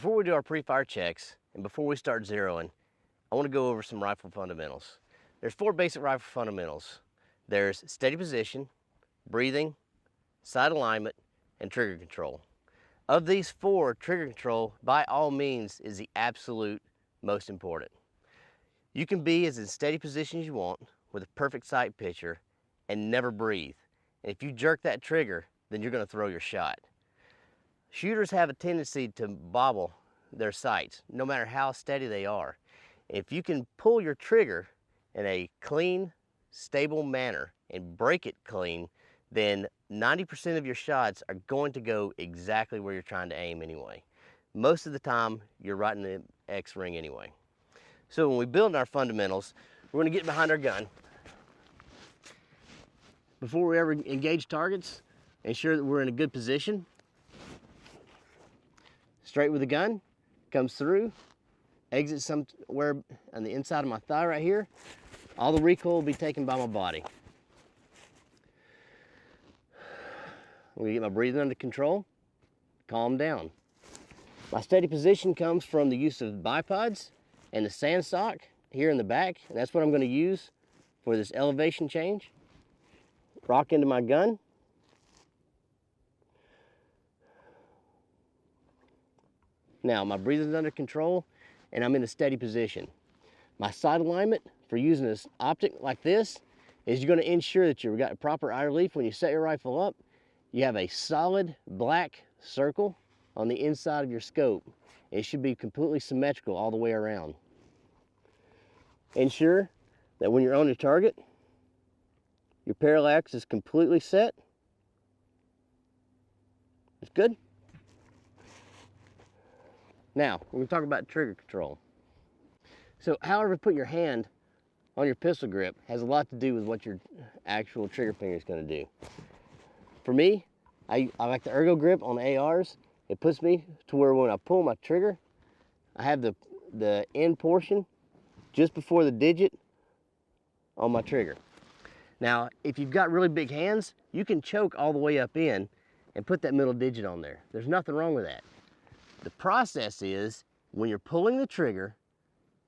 Before we do our pre-fire checks and before we start zeroing, I want to go over some rifle fundamentals. There's 4 basic rifle fundamentals. There's steady position, breathing, sight alignment, and trigger control. Of these 4, trigger control, by all means, is the absolute most important. You can be as in steady position as you want with a perfect sight picture and never breathe. And if you jerk that trigger, then you're going to throw your shot. Shooters have a tendency to bobble their sights, no matter how steady they are. If you can pull your trigger in a clean, stable manner and break it clean, then 90% of your shots are going to go exactly where you're trying to aim anyway. Most of the time, you're right in the X ring anyway. So when we build our fundamentals, we're going to get behind our gun. Before we ever engage targets, ensure that we're in a good position. Straight with the gun, comes through, exits somewhere on the inside of my thigh right here. All the recoil will be taken by my body. I'm gonna get my breathing under control, calm down. My steady position comes from the use of bipods and the sand stock here in the back, and that's what I'm gonna use for this elevation change. Rock into my gun. Now, my breathing's under control and I'm in a steady position. My sight alignment for using this optic like this is you're gonna ensure that you've got proper eye relief. When you set your rifle up, you have a solid black circle on the inside of your scope. It should be completely symmetrical all the way around. Ensure that when you're on your target, your parallax is completely set. That's good. Now, we're going to talk about trigger control. So however put your hand on your pistol grip has a lot to do with what your actual trigger finger is going to do. For me, I like the ergo grip on the ARs. It puts me to where when I pull my trigger, I have the end portion just before the digit on my trigger. Now, if you've got really big hands, you can choke all the way up in and put that middle digit on there. There's nothing wrong with that. The process is, when you're pulling the trigger,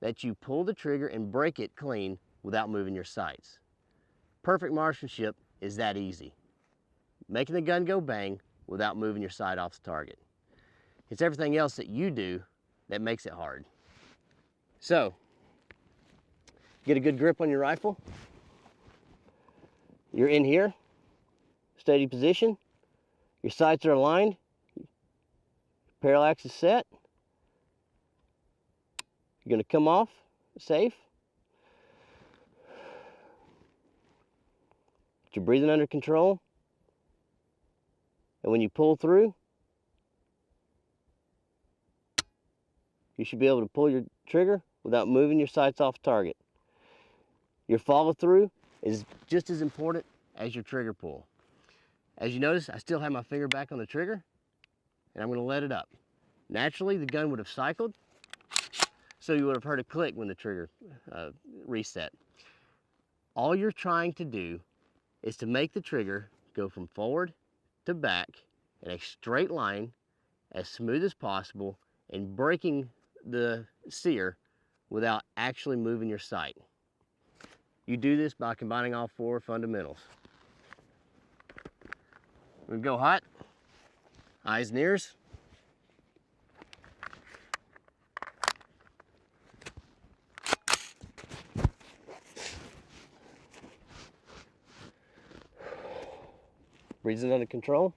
that you pull the trigger and break it clean without moving your sights. Perfect marksmanship is that easy. Making the gun go bang without moving your sight off the target. It's everything else that you do that makes it hard. So, get a good grip on your rifle. You're in here, steady position. Your sights are aligned. Parallax is set. You're going to come off safe. Get your breathing under control. And when you pull through, you should be able to pull your trigger without moving your sights off target. Your follow through is just as important as your trigger pull. As you notice, I still have my finger back on the trigger, and I'm going to let it up. Naturally, the gun would have cycled, so you would have heard a click when the trigger reset. All you're trying to do is to make the trigger go from forward to back in a straight line, as smooth as possible, and breaking the sear without actually moving your sight. You do this by combining all 4 fundamentals. We go hot, eyes and ears. Breathing under control.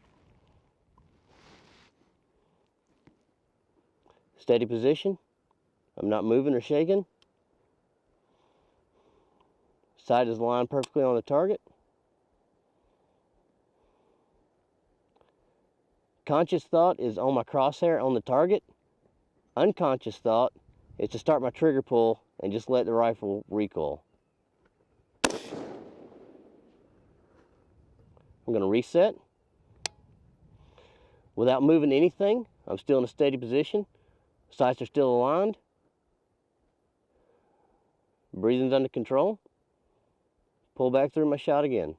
Steady position. I'm not moving or shaking. Sight is aligned perfectly on the target. Conscious thought is on my crosshair on the target. Unconscious thought is to start my trigger pull and just let the rifle recoil. I'm going to reset. Without moving anything, I'm still in a steady position. Sights are still aligned. Breathing's under control. Pull back through my shot again.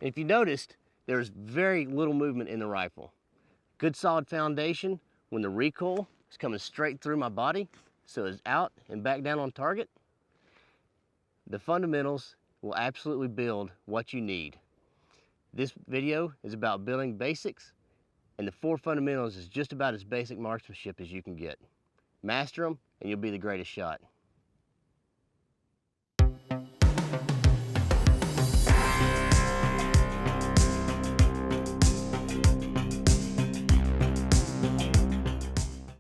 And if you noticed, there's very little movement in the rifle. Good solid foundation when the recoil is coming straight through my body, so it's out and back down on target. The fundamentals will absolutely build what you need. This video is about building basics, and the 4 fundamentals is just about as basic marksmanship as you can get. Master them, and you'll be the greatest shot.